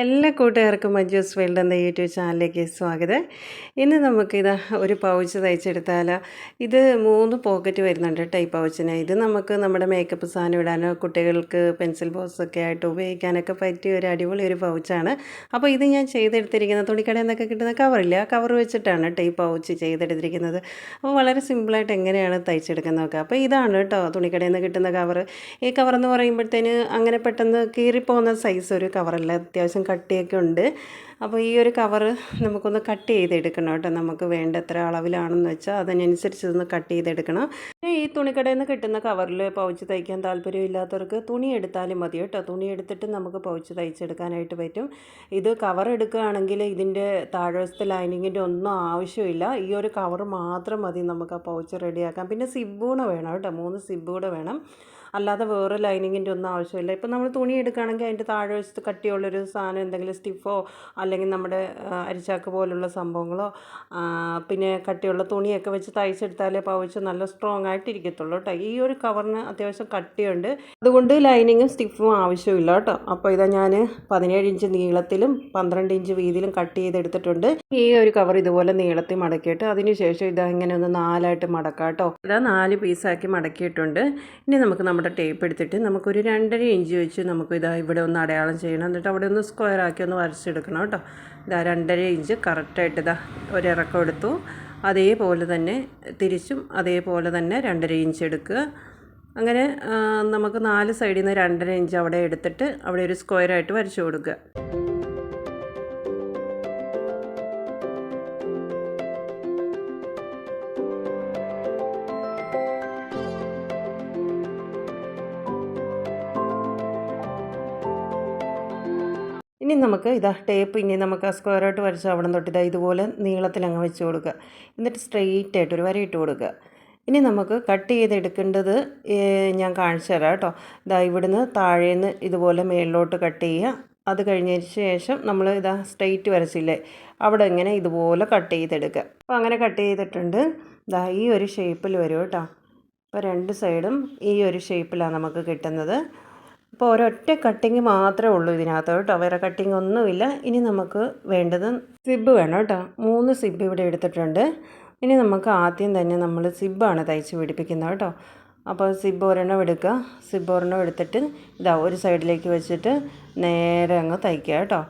എല്ലാ കൂട്ടുകാർക്കും മഞ്ജൂസ് വേൾഡ് എന്ന യൂട്യൂബ് ചാനലിലേക്ക് സ്വാഗതം. ഇന്ന് നമുക്കിത് ഒരു പൗച്ച് തയ്ച്ചെടുത്താലോ. ഇത് 3 പോക്കറ്റ് വരുന്നുണ്ട് കേട്ടോ ഈ പൗച്ചിന്. ഇത് നമുക്ക് നമ്മുടെ മേക്കപ്പ് സാധനം ഇടാനോ കുട്ടികൾക്ക് പെൻസിൽ ബോക്സൊക്കെ ആയിട്ട് ഉപയോഗിക്കാനൊക്കെ പറ്റിയ ഒരു അടിപൊളി ഒരു പൗച്ചാണ്. അപ്പോൾ ഇത് ഞാൻ ചെയ്തെടുത്തിരിക്കുന്നത് തുണിക്കടയിൽ നിന്നൊക്കെ കിട്ടുന്ന കവറില്ല, ആ കവർ വെച്ചിട്ടാണ് കേട്ടോ ഈ പൗച്ച് ചെയ്തെടുത്തിരിക്കുന്നത്. അപ്പോൾ വളരെ സിമ്പിളായിട്ട് എങ്ങനെയാണ് തയ്ച്ചെടുക്കുന്നത് നോക്കുക. അപ്പോൾ ഇതാണ് കേട്ടോ തുണിക്കടയിൽ നിന്ന് കിട്ടുന്ന കവർ. ഈ കവറെന്ന് പറയുമ്പോഴത്തേന് അങ്ങനെ പെട്ടെന്ന് കീറിപ്പോകുന്ന സൈസ് ഒരു കവറല്ല, അത്യാവശ്യം കട്ടിയൊക്കെ ഉണ്ട്. അപ്പോൾ ഈ ഒരു കവറ് നമുക്കൊന്ന് കട്ട് ചെയ്തെടുക്കണം കേട്ടോ. നമുക്ക് വേണ്ട എത്ര അളവിലാണെന്ന് വെച്ചാൽ അതിനനുസരിച്ച് ഒന്ന് കട്ട് ചെയ്തെടുക്കണം. ഈ തുണിക്കടയിൽ നിന്ന് കിട്ടുന്ന കവറിൽ പൗച്ച് തയ്ക്കാൻ താല്പര്യമില്ലാത്തവർക്ക് തുണി എടുത്താലും മതി കേട്ടോ. തുണി എടുത്തിട്ട് നമുക്ക് പൗച്ച് തയ്ച്ചെടുക്കാനായിട്ട് പറ്റും. ഇത് കവർ എടുക്കുകയാണെങ്കിൽ ഇതിൻ്റെ താഴ്വശത്തെ ലൈനിങ്ങിൻ്റെ ഒന്നും ആവശ്യമില്ല. ഈ ഒരു കവർ മാത്രം മതി നമുക്ക് ആ പൗച്ച് റെഡിയാക്കാം. പിന്നെ സിബ്ബൂണ് വേണം കേട്ടോ, 3 സിബ്ബൂടെ വേണം. അല്ലാതെ വേറെ ലൈനിങ്ങിൻ്റെ ഒന്നും ആവശ്യമില്ല. ഇപ്പോൾ നമ്മൾ തുണി എടുക്കുകയാണെങ്കിൽ അതിൻ്റെ താഴ്വശത്ത് കട്ടിയുള്ളൊരു സാധനം, എന്തെങ്കിലും സ്റ്റിഫോ അല്ലെങ്കിൽ നമ്മുടെ അരിച്ചാക്ക് പോലുള്ള സംഭവങ്ങളോ പിന്നെ കട്ടിയുള്ള തുണിയൊക്കെ വെച്ച് തയ്ച്ചെടുത്താലേ പൗച്ച് നല്ല സ്ട്രോങ് ആയിട്ടിരിക്കത്തുള്ളൂ കേട്ടോ. ഈ ഒരു കവറിന് അത്യാവശ്യം കട്ടിയുണ്ട്, അതുകൊണ്ട് ലൈനിങ്ങും സ്റ്റിഫും ആവശ്യമില്ല കേട്ടോ. അപ്പോൾ ഇതാ ഞാൻ 17 ഇഞ്ച് നീളത്തിലും 12 ഇഞ്ച് വീതിയിലും കട്ട് ചെയ്തെടുത്തിട്ടുണ്ട്. ഈ ഒരു കവർ ഇതുപോലെ നീളത്തിൽ മടക്കിയിട്ട് അതിന് ശേഷം ഇതാ ഇങ്ങനെ ഒന്ന് 4ആയിട്ട് മടക്കാം കേട്ടോ. ഇതാ 4 പീസാക്കി മടക്കിയിട്ടുണ്ട്. ഇനി നമുക്ക് നമ്മുടെ ടേപ്പ് എടുത്തിട്ട് നമുക്കൊരു 2.5 ഇഞ്ച് വെച്ച് നമുക്ക് ഇതാ ഇവിടെ ഒന്ന് അടയാളം ചെയ്യണം. എന്നിട്ട് അവിടെ ഒന്ന് സ്ക്വയർ ആക്കി ഒന്ന് വരച്ചെടുക്കണം കേട്ടോ. ഇതാ 2.5 ഇഞ്ച് കറക്റ്റായിട്ട് ഇതാ ഒരിറക്കം എടുത്തു. അതേപോലെ തന്നെ തിരിച്ചും അതേപോലെ തന്നെ 2.5 ഇഞ്ച് എടുക്കുക. അങ്ങനെ നമുക്ക് 4 സൈഡിൽ നിന്ന് 2.5 ഇഞ്ച് അവിടെ എടുത്തിട്ട് അവിടെ ഒരു സ്ക്വയറായിട്ട് വരച്ചു കൊടുക്കുക. ഇനി നമുക്ക് ഇതാ ടേപ്പ് ഇനി നമുക്ക് ആ സ്ക്വയറായിട്ട് വരച്ച് അവിടെ തൊട്ട് ഇതാ ഇതുപോലെ നീളത്തിലങ്ങ് വെച്ച് കൊടുക്കുക. എന്നിട്ട് സ്ട്രെയിറ്റ് ആയിട്ട് ഒരു വരയിട്ട് കൊടുക്കുക. ഇനി നമുക്ക് കട്ട് ചെയ്തെടുക്കേണ്ടത് ഞാൻ കാണിച്ചു തരാം കേട്ടോ. ഇതാ ഇവിടുന്ന് താഴേന്ന് ഇതുപോലെ മേളിലോട്ട് കട്ട് ചെയ്യുക. അത് കഴിഞ്ഞതിന് ശേഷം നമ്മൾ ഇതാ സ്ട്രെയിറ്റ് വരച്ചില്ലേ, അവിടെ ഇങ്ങനെ ഇതുപോലെ കട്ട് ചെയ്തെടുക്കുക. അപ്പോൾ അങ്ങനെ കട്ട് ചെയ്തിട്ടുണ്ട്. ഇതാ ഈ ഒരു ഷേപ്പിൽ വരും കേട്ടോ. അപ്പോൾ 2 സൈഡും ഈ ഒരു ഷേപ്പിലാണ് നമുക്ക് കിട്ടുന്നത്. അപ്പോൾ ഒരൊറ്റ കട്ടിങ് മാത്രമേ ഉള്ളൂ ഇതിനകത്ത് കേട്ടോ, വേറെ കട്ടിങ് ഒന്നുമില്ല. ഇനി നമുക്ക് വേണ്ടത് സിബ്ബ് വേണം കേട്ടോ. 3 സിബ്ബ് ഇവിടെ എടുത്തിട്ടുണ്ട്. ഇനി നമുക്ക് ആദ്യം തന്നെ നമ്മൾ സിബ്ബാണ് തയ്ച്ച് പിടിപ്പിക്കുന്നത് കേട്ടോ. അപ്പോൾ സിബ്ബ് ഒരെണ്ണം എടുക്കുക. സിബ്ബ് ഒരെണ്ണം എടുത്തിട്ട് ഇതാ ഒരു സൈഡിലേക്ക് വെച്ചിട്ട് നേരെ അങ്ങ് തയ്ക്കുക കേട്ടോ.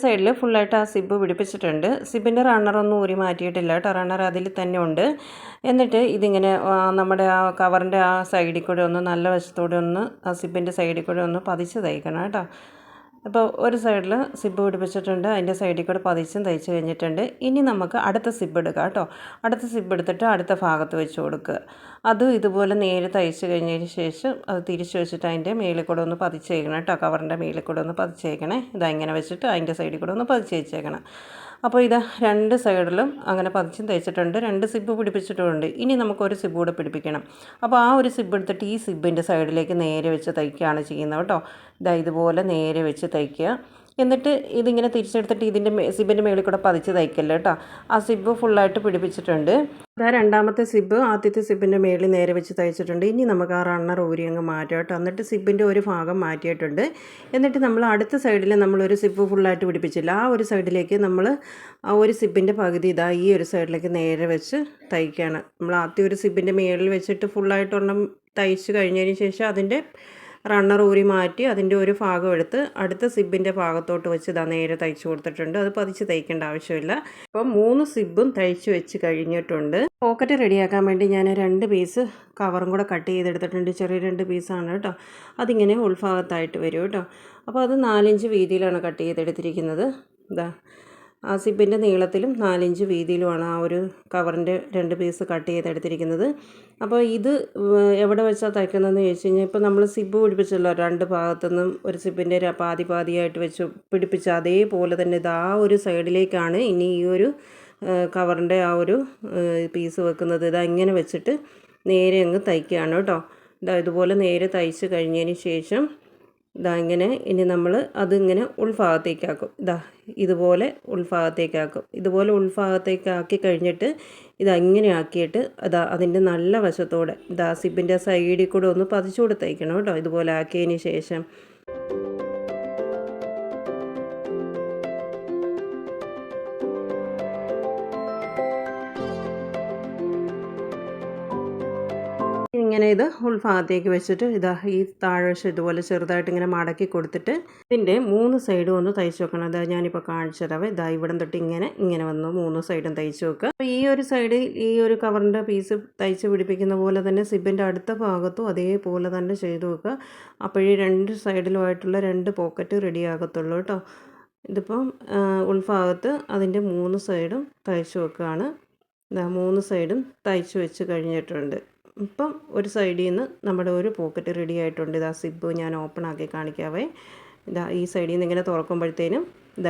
സൈഡിൽ ഫുള്ളായിട്ട് ആ സിബ്ബ് പിടിപ്പിച്ചിട്ടുണ്ട്. സിബിൻ്റെ റണ്ണറൊന്നും ഊരി മാറ്റിയിട്ടില്ല കേട്ടോ, റണ്ണർ അതിൽ തന്നെ ഉണ്ട്. എന്നിട്ട് ഇതിങ്ങനെ നമ്മുടെ ആ കവറിൻ്റെ ആ സൈഡിൽ കൂടെ ഒന്ന് നല്ല വശത്തോടെ ഒന്ന് ആ സിബിൻ്റെ സൈഡിൽ കൂടെ ഒന്ന് പതിച്ച് തയ്ക്കണം കേട്ടോ. അപ്പോൾ ഒരു സൈഡിൽ സിബ്ബ് പിടിപ്പിച്ചിട്ടുണ്ട്, അതിൻ്റെ സൈഡിൽ കൂടെ പതിച്ചും തയ്ച്ച് കഴിഞ്ഞിട്ടുണ്ട്. ഇനി നമുക്ക് അടുത്ത സിബ്ബ് എടുക്കാം കേട്ടോ. അടുത്ത സിബ്ബ് എടുത്തിട്ട് അടുത്ത ഭാഗത്ത് വെച്ച് കൊടുക്കുക. അതും ഇതുപോലെ നേരെ തയ്ച്ച് കഴിഞ്ഞതിന് ശേഷം അത് തിരിച്ച് വെച്ചിട്ട് അതിൻ്റെ മേളിൽ കൂടെ ഒന്ന് പതിച്ചേക്കണം കേട്ടോ. കവറിൻ്റെ മേളിൽ കൂടെ ഒന്ന് പതിച്ചേക്കണേ. ഇതാ ഇങ്ങനെ വെച്ചിട്ട് അതിൻ്റെ സൈഡിൽ കൂടെ ഒന്ന് പതിച്ച് വെച്ചേക്കണം. അപ്പോൾ ഇതാ 2 സൈഡിലും അങ്ങനെ പതിച്ചും തയ്ച്ചിട്ടുണ്ട്. 2 സിബ്ബ് പിടിപ്പിച്ചിട്ടുമുണ്ട്. ഇനി നമുക്കൊരു സിബ്ബ് കൂടെ പിടിപ്പിക്കണം. അപ്പോൾ ആ ഒരു സിബ്ബ് എടുത്തിട്ട് ഈ സിബ്ബിൻ്റെ സൈഡിലേക്ക് നേരെ വെച്ച് തയ്ക്കുകയാണ് ചെയ്യുന്നത് കേട്ടോ. ഇതാ ഇതുപോലെ നേരെ വെച്ച് തയ്ക്കുക. എന്നിട്ട് ഇതിങ്ങനെ തിരിച്ചെടുത്തിട്ട് ഇതിൻ്റെ സിബിൻ്റെ മേളിൽ കൂടെ പതിച്ച് തയ്ക്കല്ലോ കേട്ടോ. ആ സിബ്ബ് ഫുള്ളായിട്ട് പിടിപ്പിച്ചിട്ടുണ്ട്. ഇതാ രണ്ടാമത്തെ സിബ്ബ് ആദ്യത്തെ സിബിൻ്റെ മേളിൽ നേരെ വെച്ച് തയ്ച്ചിട്ടുണ്ട്. ഇനി നമുക്ക് ആ റണ്ണർ ഊരി അങ്ങ് മാറ്റാം കേട്ടോ. എന്നിട്ട് സിബിൻ്റെ ഒരു ഭാഗം മാറ്റിയിട്ടുണ്ട്. എന്നിട്ട് നമ്മൾ അടുത്ത സൈഡിൽ നമ്മളൊരു സിബ്ബ് ഫുള്ളായിട്ട് പിടിപ്പിച്ചില്ല, ആ ഒരു സൈഡിലേക്ക് നമ്മൾ ആ ഒരു സിബിൻ്റെ പകുതി ഇതാ ഈ ഒരു സൈഡിലേക്ക് നേരെ വെച്ച് തയ്ക്കുകയാണ്. നമ്മൾ ആദ്യം ഒരു സിബിൻ്റെ മേളിൽ വെച്ചിട്ട് ഫുള്ളായിട്ടൊരെണ്ണം തയ്ച്ച് കഴിഞ്ഞതിന് ശേഷം അതിൻ്റെ റണ്ണർ ഊരി മാറ്റി അതിൻ്റെ ഒരു ഭാഗം എടുത്ത് അടുത്ത സിബിൻ്റെ ഭാഗത്തോട്ട് വെച്ച് ഇതാ നേരെ തയ്ച്ച് കൊടുത്തിട്ടുണ്ട്. അത് പതിച്ച് തയ്ക്കേണ്ട ആവശ്യമില്ല. അപ്പം 3 സിബും തയ്ച്ച് വെച്ച് കഴിഞ്ഞിട്ടുണ്ട്. പോക്കറ്റ് റെഡിയാക്കാൻ വേണ്ടി ഞാൻ 2 പീസ് കവറും കൂടെ കട്ട് ചെയ്തെടുത്തിട്ടുണ്ട്. ചെറിയ 2 പീസാണ് കേട്ടോ. അതിങ്ങനെ ഉൾഭാഗത്തായിട്ട് വരും കേട്ടോ. അപ്പോൾ അത് 4 ഇഞ്ച് വീതിയിലാണ് കട്ട് ചെയ്തെടുത്തിരിക്കുന്നത്. ഇതാ ആ സിബിൻ്റെ നീളത്തിലും 4 ഇഞ്ച് വീതിയിലുമാണ് ആ ഒരു കവറിൻ്റെ 2 പീസ് കട്ട് ചെയ്തെടുത്തിരിക്കുന്നത്. അപ്പോൾ ഇത് എവിടെ വെച്ചാൽ തയ്ക്കുന്നതെന്ന് ചോദിച്ചു കഴിഞ്ഞാൽ, ഇപ്പോൾ നമ്മൾ സിബ്ബ് പിടിപ്പിച്ചല്ലോ 2 ഭാഗത്തുനിന്നും ഒരു സിബിൻ്റെ പാതിയായിട്ട് വെച്ച് പിടിപ്പിച്ച അതേപോലെ തന്നെ ഇത് ആ ഒരു സൈഡിലേക്കാണ് ഇനി ഈ ഒരു കവറിൻ്റെ ആ ഒരു പീസ് വെക്കുന്നത്. ഇതാ ഇങ്ങനെ വെച്ചിട്ട് നേരെ അങ്ങ് തയ്ക്കുകയാണ് കേട്ടോ. ഇതാ ഇതുപോലെ നേരെ തയ്ച്ച് കഴിഞ്ഞതിന് ശേഷം ഇതാ ഇങ്ങനെ ഇനി നമ്മൾ അതിങ്ങനെ ഉൾഭാഗത്തേക്കാക്കും. ഇതുപോലെ ഉൾഭാഗത്തേക്കാക്കും. ഇതുപോലെ ഉൾഭാഗത്തേക്കാക്കി കഴിഞ്ഞിട്ട് ഇങ്ങനെ ആക്കിയിട്ട് അതിൻ്റെ നല്ല വശത്തോടെ സിബിൻ്റെ സൈഡിൽ കൂടെ ഒന്ന് പതിച്ചു കൊടുത്തയക്കണം കേട്ടോ. ഇതുപോലെ ആക്കിയതിന് ശേഷം ഇങ്ങനെ ഇത് ഉൾഭാഗത്തേക്ക് വെച്ചിട്ട് ഈ താഴ്വശം ഇതുപോലെ ചെറുതായിട്ട് ഇങ്ങനെ മടക്കി കൊടുത്തിട്ട് ഇതിൻ്റെ 3 സൈഡും ഒന്ന് തയ്ച്ച് വെക്കണം. ഞാനിപ്പോൾ കാണിച്ചു തരാവേ. ഇവിടം തൊട്ട് ഇങ്ങനെ വന്നു 3 സൈഡും തയ്ച്ച് വെക്കുക. അപ്പോൾ ഈ ഒരു സൈഡിൽ ഈ ഒരു കവറിൻ്റെ പീസ് തയ്ച്ച് പിടിപ്പിക്കുന്ന പോലെ തന്നെ സിബിൻ്റെ അടുത്ത ഭാഗത്തും അതേപോലെ തന്നെ ചെയ്ത് വെക്കുക. അപ്പോഴേ 2 സൈഡിലുമായിട്ടുള്ള 2 പോക്കറ്റ് റെഡി ആകത്തുള്ളൂ കേട്ടോ. ഇതിപ്പം ഉൾഭാഗത്ത് അതിൻ്റെ 3 സൈഡും തയ്ച്ച് വെക്കുകയാണ്. 3 സൈഡും തയ്ച്ച് വെച്ച് കഴിഞ്ഞിട്ടുണ്ട്. ഇപ്പം ഒരു സൈഡിൽ നിന്ന് നമ്മുടെ ഒരു പോക്കറ്റ് റെഡി ആയിട്ടുണ്ട്. സിബ് ഞാൻ ഓപ്പൺ ആക്കി കാണിക്കാവേ. ഈ സൈഡിൽ നിന്ന് ഇങ്ങനെ തുറക്കുമ്പോഴത്തേനും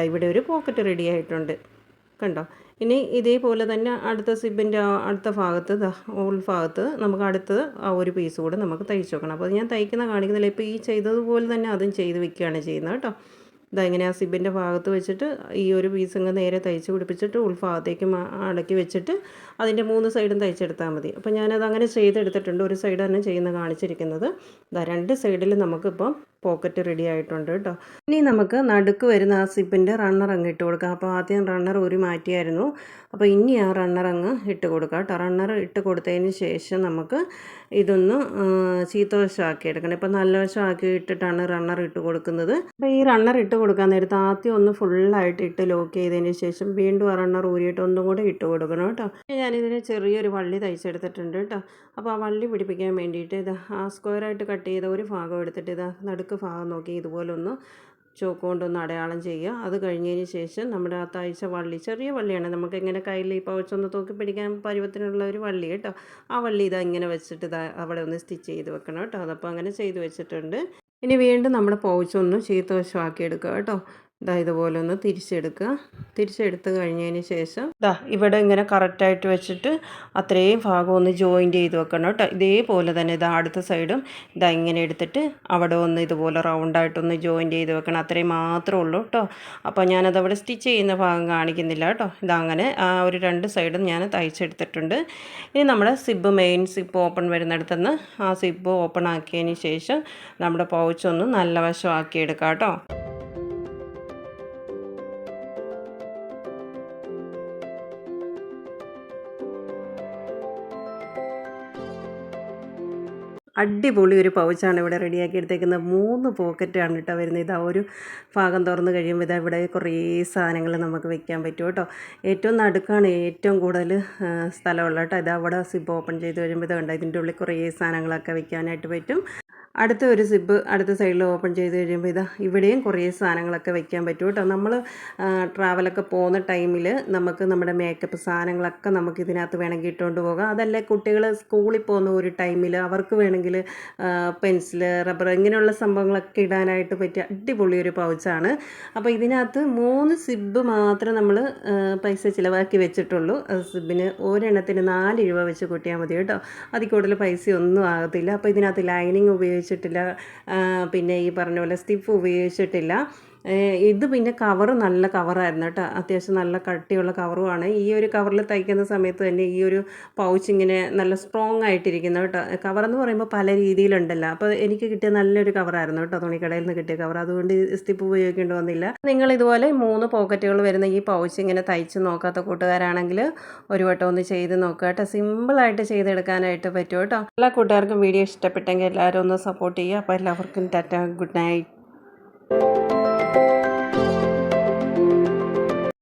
ഇവിടെ ഒരു പോക്കറ്റ് റെഡി ആയിട്ടുണ്ട്, കണ്ടോ. ഇനി ഇതേപോലെ തന്നെ അടുത്ത സിബിൻ്റെ അടുത്ത ഭാഗത്ത് ഉൾഭാഗത്ത് നമുക്ക് അടുത്തത് ആ ഒരു പീസ് കൂടെ നമുക്ക് തയ്ച്ച് വെക്കണം. അപ്പോൾ ഞാൻ കാണിക്കുന്നില്ല. ഇപ്പോൾ ഈ ചെയ്തതുപോലെ തന്നെ അതും ചെയ്ത് വെക്കുകയാണ് ചെയ്യുന്നത് കേട്ടോ. ഇങ്ങനെ ആ സിബിൻ്റെ ഭാഗത്ത് വെച്ചിട്ട് ഈ ഒരു പീസ് അങ്ങ് നേരെ തയ്ച്ച് പിടിപ്പിച്ചിട്ട് ഉൾഭാഗത്തേക്ക് അടക്കി വെച്ചിട്ട് അതിൻ്റെ 3 സൈഡും തയ്ച്ചെടുത്താൽ മതി. അപ്പോൾ ഞാനത് അങ്ങനെ ചെയ്തെടുത്തിട്ടുണ്ട്. ഒരു സൈഡ് തന്നെ കാണിച്ചിരിക്കുന്നത്. 2 സൈഡിൽ നമുക്കിപ്പം പോക്കറ്റ് റെഡി ആയിട്ടുണ്ട് കേട്ടോ. ഇനി നമുക്ക് നടുക്ക് വരുന്ന ആ സിബിൻ്റെ റണ്ണർ അങ്ങ് ഇട്ട് കൊടുക്കാം. അപ്പോൾ ആദ്യം റണ്ണർ മാറ്റിയായിരുന്നു. അപ്പോൾ ഇനി ആ റണ്ണർ അങ്ങ് ഇട്ട് കൊടുക്കാം കേട്ടോ. റണ്ണർ ഇട്ട് കൊടുത്തതിന് ശേഷം നമുക്ക് ഇതൊന്ന് ചീത്തവശമാക്കി എടുക്കണം. ഇപ്പോൾ നല്ല വശമാക്കി ഇട്ടിട്ടാണ് റണ്ണർ ഇട്ട് കൊടുക്കുന്നത്. അപ്പോൾ ഈ റണ്ണർ ഇട്ട് കൊടുക്കാൻ നേരത്ത് ആദ്യം ഒന്ന് ഫുള്ളായിട്ട് ഇട്ട് ലോക്ക് ചെയ്തതിന് ശേഷം വീണ്ടും ആ റണ്ണർ ഊരിയിട്ട് ഒന്നും കൂടെ ഇട്ട് കൊടുക്കണം കേട്ടോ. ഞാനിതിന് ചെറിയൊരു വള്ളി തയ്ച്ചെടുത്തിട്ടുണ്ട് കേട്ടോ. അപ്പോൾ ആ വള്ളി പിടിപ്പിക്കാൻ വേണ്ടിയിട്ട് ആ സ്ക്വയറായിട്ട് കട്ട് ചെയ്ത ഒരു ഭാഗം എടുത്തിട്ട് നടുക്ക് ഭാഗം നോക്കി ഇതുപോലെ ഒന്ന് ചോക്ക് കൊണ്ടൊന്ന് അടയാളം ചെയ്യുക. അത് കഴിഞ്ഞതിന് ശേഷം നമ്മുടെ ആ തയ്ച്ച വള്ളി, ചെറിയ വള്ളിയാണ്, നമുക്ക് ഇങ്ങനെ കയ്യിൽ ഈ പൗച്ചൊന്ന് തൂക്കി പിടിക്കാൻ പരുവത്തിനുള്ള ഒരു വള്ളി കേട്ടോ. ആ വള്ളി ഇങ്ങനെ വെച്ചിട്ട് അവിടെ ഒന്ന് സ്റ്റിച്ച് ചെയ്ത് വെക്കണം കേട്ടോ. അതപ്പോൾ അങ്ങനെ ചെയ്ത് വെച്ചിട്ടുണ്ട്. ഇനി വീണ്ടും നമ്മുടെ പൗച്ചൊന്ന് ചീത്തവശമാക്കി എടുക്കുക കേട്ടോ. ഇതുപോലെ ഒന്ന് തിരിച്ചെടുത്ത് കഴിഞ്ഞതിന് ശേഷം ഇവിടെ ഇങ്ങനെ കറക്റ്റായിട്ട് വെച്ചിട്ട് അത്രയും ഭാഗം ഒന്ന് ജോയിൻറ്റ് ചെയ്ത് വെക്കണം കേട്ടോ. ഇതേപോലെ തന്നെ അടുത്ത സൈഡും ഇങ്ങനെ എടുത്തിട്ട് അവിടെ ഒന്ന് ഇതുപോലെ റൗണ്ടായിട്ടൊന്ന് ജോയിൻറ്റ് ചെയ്ത് വെക്കണം. അത്രയും മാത്രമേ ഉള്ളൂ കേട്ടോ. അപ്പോൾ ഞാനതവിടെ സ്റ്റിച്ച് ചെയ്യുന്ന ഭാഗം കാണിക്കുന്നില്ല കേട്ടോ. അങ്ങനെ ആ ഒരു 2 സൈഡും ഞാൻ തയ്ച്ചെടുത്തിട്ടുണ്ട്. ഇനി നമ്മുടെ മെയിൻ സിബ് ഓപ്പൺ വരുന്നിടത്തുനിന്ന് ആ സിബ് ഓപ്പൺ ആക്കിയതിന് ശേഷം നമ്മുടെ പൗച്ചൊന്ന് നല്ല വശമാക്കി എടുക്കാം കേട്ടോ. അടിപൊളി ഒരു പൗച്ചാണ് ഇവിടെ റെഡിയാക്കി എടുത്തേക്കുന്നത്. 3 പോക്കറ്റാണ് കേട്ടോ വരുന്നത്. ഒരു ഭാഗം തുറന്ന് കഴിയുമ്പോൾ ഇവിടെ കുറേ സാധനങ്ങൾ നമുക്ക് വെക്കാൻ പറ്റും കേട്ടോ. ഏറ്റവും നടുക്കാണ് ഏറ്റവും കൂടുതൽ സ്ഥലമുള്ള കേട്ടോ. അവിടെ സിബ് ഓപ്പൺ ചെയ്ത് കഴിയുമ്പോൾ കണ്ടോ, ഇതിൻ്റെ ഉള്ളിൽ കുറേ സാധനങ്ങളൊക്കെ വെക്കാനായിട്ട് പറ്റും. അടുത്ത ഒരു സിബ് അടുത്ത സൈഡിൽ ഓപ്പൺ ചെയ്ത് കഴിയുമ്പോൾ ഇവിടെയും കുറേ സാധനങ്ങളൊക്കെ വെക്കാൻ പറ്റും കേട്ടോ. നമ്മൾ ട്രാവലൊക്കെ പോകുന്ന ടൈമിൽ നമുക്ക് നമ്മുടെ മേക്കപ്പ് സാധനങ്ങളൊക്കെ നമുക്ക് ഇതിനകത്ത് വേണമെങ്കിൽ ഇട്ടുകൊണ്ട് പോകാം. അതല്ലേ കുട്ടികൾ സ്കൂളിൽ പോകുന്ന ഒരു ടൈമിൽ അവർക്ക് വേണമെങ്കിൽ പെൻസിൽ, റബ്ബർ ഇങ്ങനെയുള്ള സംഭവങ്ങളൊക്കെ ഇടാനായിട്ട് പറ്റിയ അടിപൊളി ഒരു പൗച്ചാണ്. അപ്പോൾ ഇതിനകത്ത് 3 സിബ് മാത്രം നമ്മൾ പൈസ ചിലവാക്കി വെച്ചിട്ടുള്ളൂ. സിബിന് ഒരെണ്ണത്തിന് 4 രൂപ വെച്ച് കൂട്ടിയാൽ മതി കേട്ടോ. അതിൽ കൂടുതൽ പൈസയൊന്നും ആകത്തില്ല. അപ്പോൾ ഇതിനകത്ത് ലൈനിങ് ഉപയോഗിച്ചിട്ടില്ല, പിന്നെ ഈ പറഞ്ഞ പോലെ സ്റ്റിഫ് ഉപയോഗിച്ചിട്ടില്ല. ഇത് പിന്നെ കവറ് നല്ല കവറായിരുന്നു കേട്ടോ. അത്യാവശ്യം നല്ല കട്ടിയുള്ള കവറുമാണ്. ഈ ഒരു കവറിൽ തയ്ക്കുന്ന സമയത്ത് തന്നെ ഈ ഒരു പൗച്ച് ഇങ്ങനെ നല്ല സ്ട്രോങ് ആയിട്ടിരിക്കുന്നു കേട്ടോ. കവറെന്ന് പറയുമ്പോൾ പല രീതിയിലുണ്ടല്ലോ. അപ്പോൾ എനിക്ക് കിട്ടിയ നല്ലൊരു കവറായിരുന്നു കേട്ടോ, തുണിക്കടയിൽ നിന്ന് കിട്ടിയ കവർ. അതുകൊണ്ട് സ്റ്റിപ്പ് ഉപയോഗിക്കേണ്ടി വന്നില്ല. നിങ്ങൾ ഇതുപോലെ 3 പോക്കറ്റുകൾ വരുന്ന ഈ പൗച്ച് ഇങ്ങനെ തയ്ച്ച് നോക്കാത്ത കൂട്ടുകാരാണെങ്കിൽ ഒരു വട്ടം ഒന്ന് ചെയ്ത് നോക്കുക കേട്ടോ. സിമ്പിളായിട്ട് ചെയ്തെടുക്കാനായിട്ട് പറ്റും കേട്ടോ. എല്ലാ കൂട്ടുകാർക്കും വീഡിയോ ഇഷ്ടപ്പെട്ടെങ്കിൽ എല്ലാവരും ഒന്ന് സപ്പോർട്ട് ചെയ്യുക. അപ്പോൾ എല്ലാവർക്കും ടാറ്റ, ഗുഡ് നൈറ്റ്.